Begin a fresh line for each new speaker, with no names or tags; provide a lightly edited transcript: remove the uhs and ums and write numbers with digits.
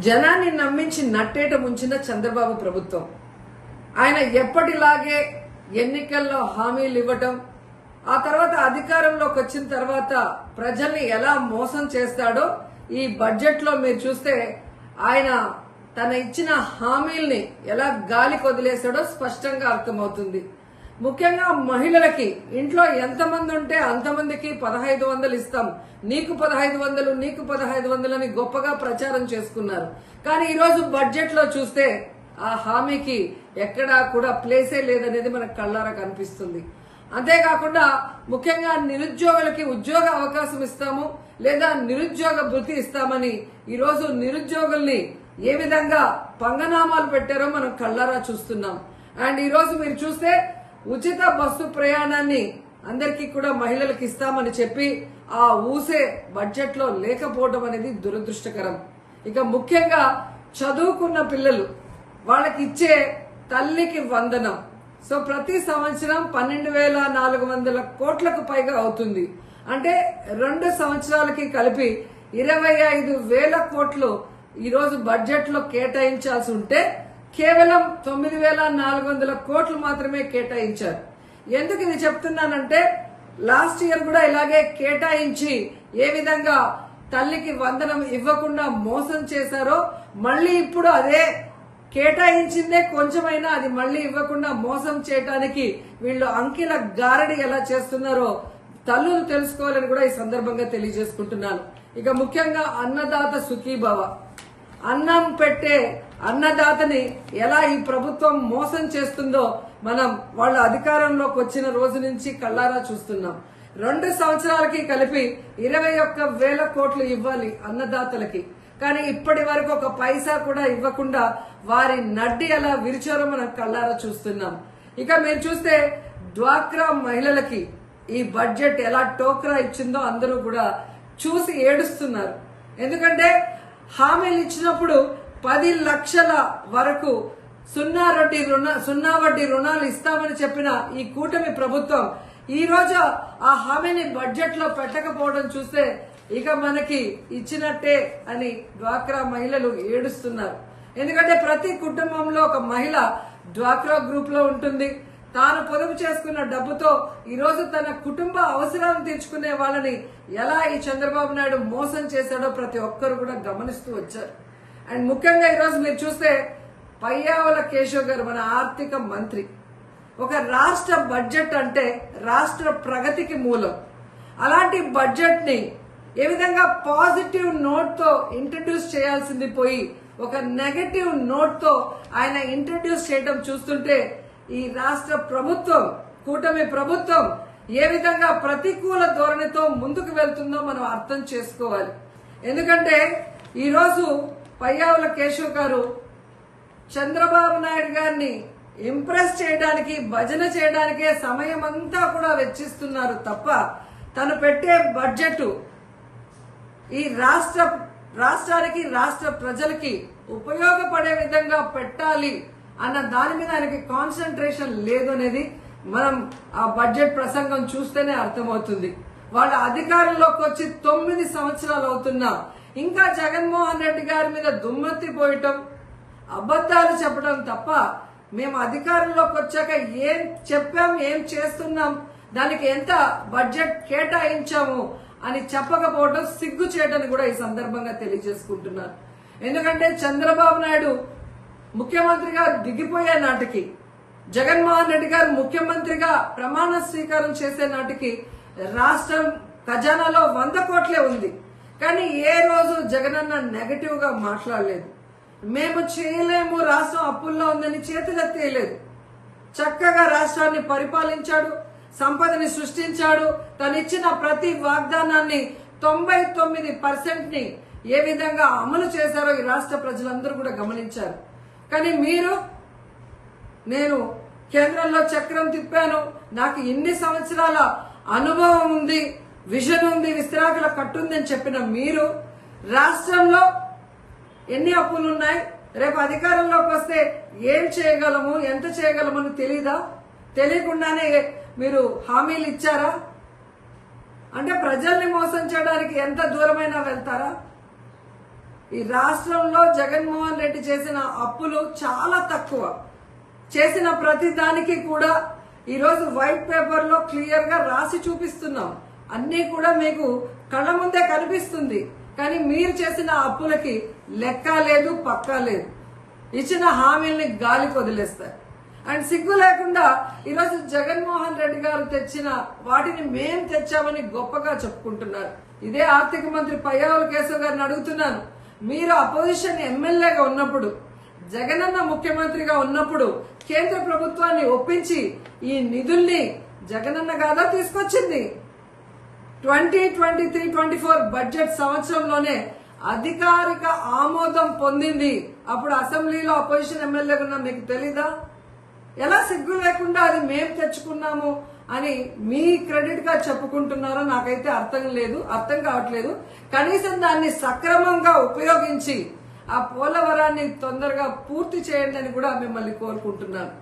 జనాన్ని నమ్మించి నట్టేట ముంచిన చంద్రబాబు ప్రభుత్వం ఆయన ఎప్పటిలాగే ఎన్నికల్లో హామీలు ఇవ్వటం ఆ తర్వాత అధికారంలోకి వచ్చిన తర్వాత ప్రజల్ని ఎలా మోసం చేస్తాడో ఈ బడ్జెట్ లో మీరు చూస్తే ఆయన తన ఇచ్చిన హామీల్ని ఎలా గాలికి వదిలేశాడో స్పష్టంగా అర్థమవుతుంది. ముఖ్యంగా మహిళలకి ఇంట్లో ఎంతమంది ఉంటే అంతమందికి 1500 ఇస్తాం, నీకు 1500 నీకు 1500 అని గొప్పగా ప్రచారం చేసుకున్నారు. కానీ ఈ రోజు బడ్జెట్ లో చూస్తే ఆ హామీకి ఎక్కడా కూడా ప్లేసే లేదనేది మనకు కళ్ళారా కనిపిస్తుంది. అంతేకాకుండా ముఖ్యంగా నిరుద్యోగులకి ఉద్యోగ అవకాశం ఇస్తాము లేదా నిరుద్యోగ భృతి ఇస్తామని ఈ రోజు నిరుద్యోగుల్ని ఏ విధంగా పంగనామాలు పెట్టారో మనం కళ్ళారా చూస్తున్నాం. అండ్ ఈ రోజు మీరు చూస్తే ఉచిత బస్సు ప్రయాణాన్ని అందరికీ కూడా మహిళలకు ఇస్తామని చెప్పి ఆ ఊసే బడ్జెట్ లో లేకపోవడం అనేది దురదృష్టకరం. ఇక ముఖ్యంగా చదువుకున్న పిల్లలు వాళ్ళకి ఇచ్చే తల్లికి వందనం సో ప్రతి సంవత్సరం 12,400 కోట్లకు పైగా అవుతుంది. అంటే 2 సంవత్సరాలకి కలిపి 25,000 కోట్లు ఈ రోజు బడ్జెట్ లో కేటాయించాల్సి ఉంటే కేవలం 9,400 కోట్లు మాత్రమే కేటాయించారు. ఎందుకు ఇది చెప్తున్నానంటే లాస్ట్ ఇయర్ కూడా ఇలాగే కేటాయించి ఏ విధంగా తల్లికి వందనం ఇవ్వకుండా మోసం చేశారో మళ్ళీ ఇప్పుడు అదే కేటాయించిందే కొంచెమైనా అది మళ్ళీ ఇవ్వకుండా మోసం చేయడానికి వీళ్ళు అంకెల గారడి ఎలా చేస్తున్నారో తల్లులు తెలుసుకోవాలని కూడా ఈ సందర్భంగా తెలియజేసుకుంటున్నాను. ఇక ముఖ్యంగా అన్నదాత సుఖీభవ, అన్నం పెట్టే అన్నదాతని ఎలా ఈ ప్రభుత్వం మోసం చేస్తుందో మనం వాళ్ళ అధికారంలోకి వచ్చిన రోజు నుంచి కళ్ళారా చూస్తున్నాం. 2 సంవత్సరాలకి కలిపి 21,000 కోట్లు ఇవ్వాలి అన్నదాతలకి, కానీ ఇప్పటి వరకు ఒక పైసా కూడా ఇవ్వకుండా వారి నడ్డి ఎలా విరిచారో మనం కళ్ళారా చూస్తున్నాం. ఇక మీరు చూస్తే డ్వాక్రా మహిళలకి ఈ బడ్జెట్ ఎలా టోక్రా ఇచ్చిందో అందరూ కూడా చూసి ఏడుస్తున్నారు. ఎందుకంటే హామీలు ఇచ్చినప్పుడు 10 లక్షల వరకు సున్నా వడ్డీ రుణాలు ఇస్తామని చెప్పిన ఈ కూటమి ప్రభుత్వం ఈ రోజు ఆ హామీని బడ్జెట్ లో పెట్టకపోవడం చూస్తే ఇక మనకి ఇచ్చినట్టే అని డ్వాక్రా మహిళలు ఏడుస్తున్నారు. ఎందుకంటే ప్రతి కుటుంబంలో ఒక మహిళ డ్వాక్రా గ్రూప్ లో ఉంటుంది. తాను పొదుపు చేసుకున్న డబ్బుతో ఈ రోజు తన కుటుంబ అవసరాలను తీర్చుకునే వాళ్ళని ఎలా ఈ చంద్రబాబు నాయుడు మోసం చేశాడో ప్రతి ఒక్కరు కూడా గమనిస్తూ వచ్చారు. అండ్ ముఖ్యంగా ఈరోజు మీరు చూస్తే పయ్యావుల కేశవ్ గారు మన ఆర్థిక మంత్రి, ఒక రాష్ట్ర బడ్జెట్ అంటే రాష్ట్ర ప్రగతికి మూలం. అలాంటి బడ్జెట్ ని ఏ విధంగా పాజిటివ్ నోట్ తో ఇంట్రడ్యూస్ చేయాల్సింది పోయి ఒక నెగటివ్ నోట్ తో ఆయన ఇంట్రడ్యూస్ చేయడం చూస్తుంటే ఈ రాష్ట్ర ప్రభుత్వం కూటమి ప్రభుత్వం ఏ విధంగా ప్రతికూల ధోరణితో ముందుకు వెళ్తుందో మనం అర్థం చేసుకోవాలి. ఎందుకంటే ఈ రోజు పయ్యావుల కేశవ్ గారు చంద్రబాబు నాయుడు గారిని ఇంప్రెస్ చేయడానికి భజన చేయడానికే సమయం అంతా కూడా వెచ్చిస్తున్నారు తప్ప తను పెట్టే బడ్జెట్ ఈ రాష్ట్రానికి రాష్ట్ర ప్రజలకి ఉపయోగపడే విధంగా పెట్టాలి అన్న దాని మీద ఆయనకి కాన్సన్ట్రేషన్ లేదు అనేది మనం ఆ బడ్జెట్ ప్రసంగం చూస్తేనే అర్థమవుతుంది. వాళ్ళ అధికారంలోకి వచ్చి 9 సంవత్సరాలు అవుతున్నా ఇంకా జగన్మోహన్ రెడ్డి గారి మీద దుమ్మెత్తి పోయటం, అబద్దాలు చెప్పడం తప్ప మేము అధికారంలోకి వచ్చాక ఏం చెప్పాం, ఏం చేస్తున్నాం, దానికి ఎంత బడ్జెట్ కేటాయించాము అని చెప్పకపోవడం సిగ్గు చేయడానికి కూడా ఈ సందర్భంగా తెలియజేసుకుంటున్నారు. ఎందుకంటే చంద్రబాబు నాయుడు ముఖ్యమంత్రిగా దిగిపోయే నాటికి, జగన్మోహన్ రెడ్డి గారు ముఖ్యమంత్రిగా ప్రమాణ స్వీకారం చేసే నాటికి రాష్ట్రం ఖజానాలో 100 కోట్లే ఉంది. కానీ ఏ రోజు జగనన్న నెగటివ్ గా మాట్లాడలేదు. మేము చేయలేము, రాష్ట్రం అప్పుల్లో ఉందని చేతులెత్తేయలేదు. చక్కగా రాష్ట్రాన్ని పరిపాలించాడు, సంపదని సృష్టించాడు. తనిచ్చిన ప్రతి వాగ్దానాన్ని 99% ని ఏ విధంగా అమలు చేశారో ఈ రాష్ట్ర ప్రజలందరూ కూడా గమనించారు. కానీ మీరు నేను కేంద్రంలో చక్రం తిప్పాను, నాకు ఇన్ని సంవత్సరాల అనుభవం ఉంది, విజన్ ఉంది, విస్తరాకుల కట్టుంది అని చెప్పిన మీరు రాష్ట్రంలో ఎన్ని అప్పులు ఉన్నాయి, రేపు అధికారంలోకి వస్తే ఏం చేయగలము, ఎంత చేయగలము అని తెలీదా? తెలియకుండానే మీరు హామీలు ఇచ్చారా? అంటే ప్రజల్ని మోసం చేయడానికి ఎంత దూరమైనా వెళ్తారా? ఈ రాష్ట్రంలో జగన్మోహన్ రెడ్డి చేసిన అప్పులు చాలా తక్కువ. చేసిన ప్రతి దానికి కూడా ఈరోజు వైట్ పేపర్ లో క్లియర్ గా రాసి చూపిస్తున్నాం. అన్ని కూడా మీకు కళ్ళ ముందే కనిపిస్తుంది. కానీ మీరు చేసిన అప్పులకి లెక్క లేదు, పక్కా లేదు. ఇచ్చిన హామీల్ని గాలికి వదిలేస్తారు. అండ్ సిగ్గు లేకుండా ఈరోజు జగన్మోహన్ రెడ్డి గారు తెచ్చిన వాటిని మేం తెచ్చామని గొప్పగా చెప్పుకుంటున్నారు. ఇదే ఆర్థిక మంత్రి పయ్యావుల కేశవ్ గారిని అడుగుతున్నాను. మీరు అపోజిషన్ ఎమ్మెల్యేగా ఉన్నప్పుడు, జగనన్న ముఖ్యమంత్రిగా ఉన్నప్పుడు కేంద్ర ప్రభుత్వాన్ని ఒప్పించి ఈ నిధుల్ని జగనన్న కాదా తీసుకొచ్చింది? 2023-24 బడ్జెట్ సంవత్సరంలోనే అధికారిక ఆమోదం పొందింది. అప్పుడు అసెంబ్లీలో అపోజిషన్ ఎమ్మెల్యేగా ఉన్న మీకు తెలీదా? ఎలా సిగ్గు లేకుండా అది మేం తెచ్చుకున్నాము అని మీ క్రెడిట్ గా చెప్పుకుంటున్నారో నాకైతే అర్థం కావట్లేదు. కనీసం దాన్ని సక్రమంగా ఉపయోగించి ఆ పోలవరాన్ని తొందరగా పూర్తి చేయండి అని కూడా మిమ్మల్ని కోరుకుంటున్నాను.